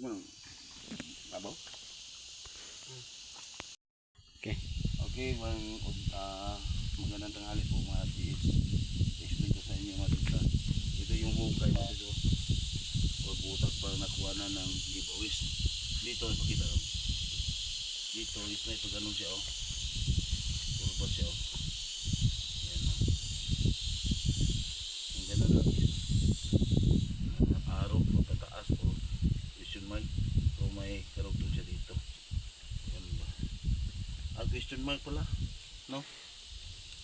Babaw? Okay. Okay, magandang tanghali po mga tiis. I-explain ko sa inyo mga tiis. Ito yung hukay mo dito. O butak para nakuha na ng giveaways. Dito, ipakita ko. Dito, is na ito ganun siya oh. Purpose siya oh. Yan oh. Yung ganun lang is araw o tataas o question mark. So may karugtong siya dito. Yan ba? Question mark pala. No?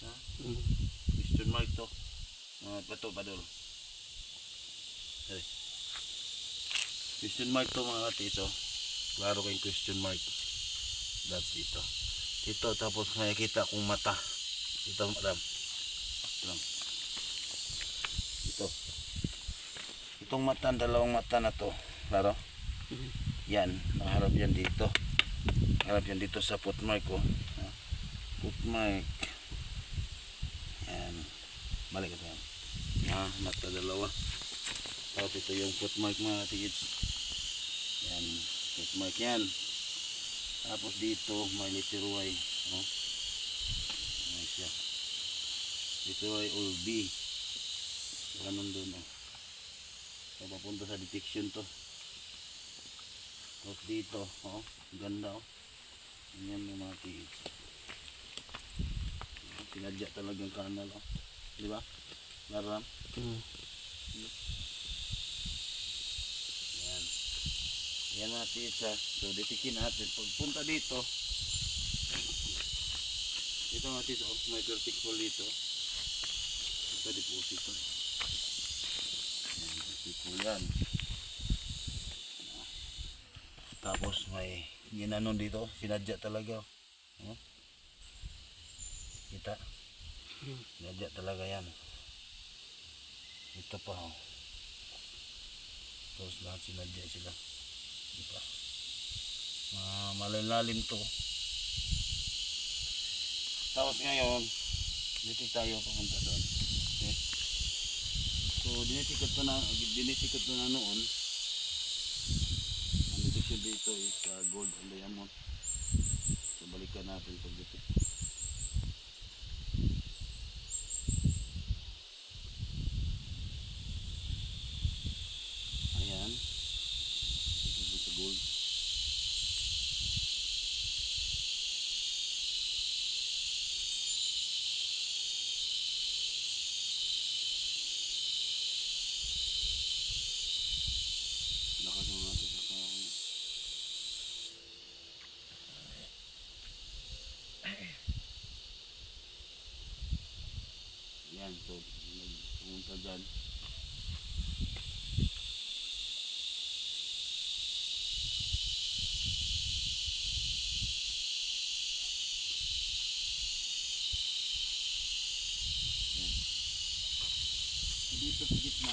Ha? Question mark to. Pato padol. Question mark to mga katito. Klaro kayong question mark. That's ito. Ito tapos makikita kong mata. Ito madam. Ito lang. Ito. Itong mata, dalawang mata na to. Klaro? Yan. Nakaharap yan dito. Nakaharap yan dito sa footmark ko. Footmark. Yan. Balik ito yan. Mata dalawa. Tapos ito yung footmark mga tigits. Yan. Footmark yan. Tapos dito may letter Y. Ayan siya. Letter Y or B. Ganun dun So papunta sa detection to. Tapos dito. Ganda Yan yung mga tigits. Sinadya talagang kanal di ba? Naram? Yan. Yan mga tigits So ditikin natin. Pagpunta dito mga tigits may vertical dito. Ito deposito. Yan, vertical yan. Tapos may ginanon dito. Sinadya talaga kita sinadya talaga yan. Ito pa Tapos lahat sinadya sila. Diba? Malalalim to. Tapos ngayon dito tayo pumunta doon. Okay. So dinitikat ko na noon. Ang detection dito is gold and diamond. So balikan natin pag dito. Ayan. Ito sa gold. Lakas mo natin sa kanya. Ayan. So pumunta dyan. Dito sa gitna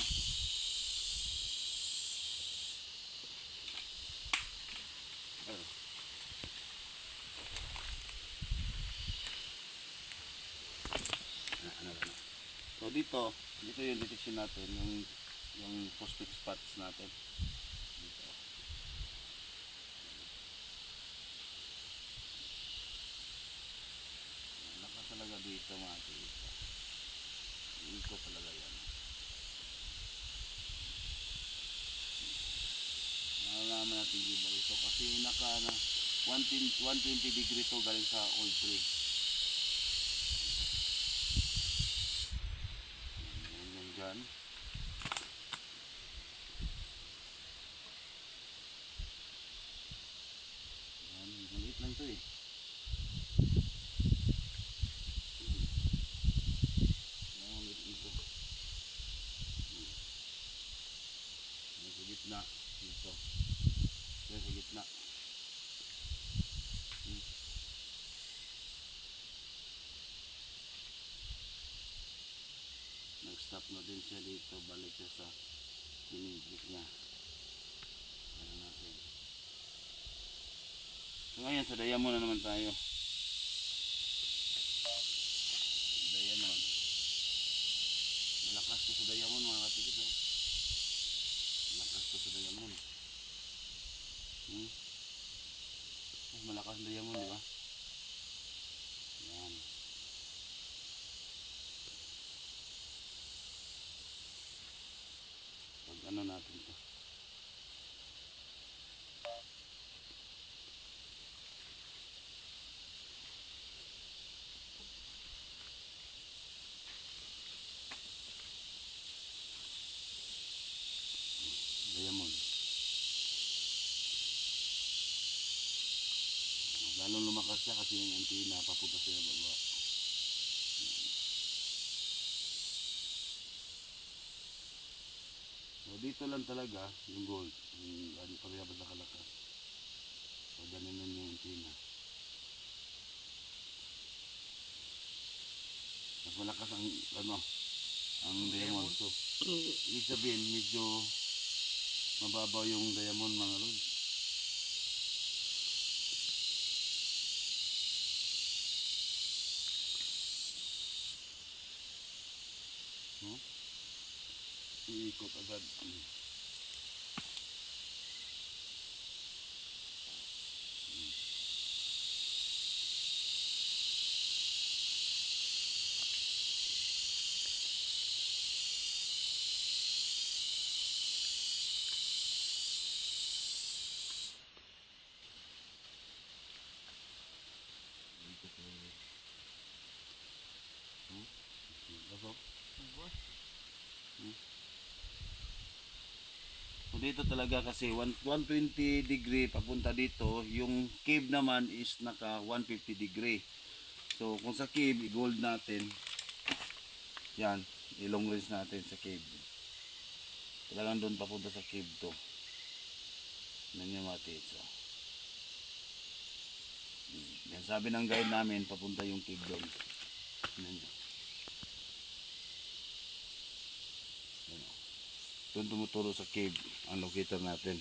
so dito yung detection natin yung suspect spots natin dito. Lakas talaga dito mga dito. Iko talaga yan. Nalalaman natin dito ito kasi naka 120 degree to galing sa oil tree. Yan dyan. Yan, maliit lang to maliit ito. Yan sa gitna dito. Yan sa gitna. Nag-stop na din siya dito. Balik siya sa tinigit niya. Ano natin. So ngayon sa diamond na naman tayo. Diamond. Malakas to sa diamond mga katigit. Malakas to sa diamond. Hmm? Malakas na diamond, di ba? Yan. Pag ano natin to. Diamond. Lalong lumakas siya kasi yung antenna papunta sa baba. So dito lang talaga yung gold. Yung ano parehas na kalakas. So ganun yung antenna. Mas malakas ang ano, ang diamond. So ibig sabihin medyo mababaw yung diamond mga lod. No? Iikot agad. Pasok. So dito talaga kasi 120 degree papunta dito, yung cave naman is naka 150 degree. So kung sa cave, i-gold natin, yan, i-long range natin sa cave. Talagang doon papunta sa cave to. Yan yung mga tits. Yan, sabi ng guide namin, papunta yung cave doon. Yan yun. Yan. Doon tumuturo sa cave ang locator natin.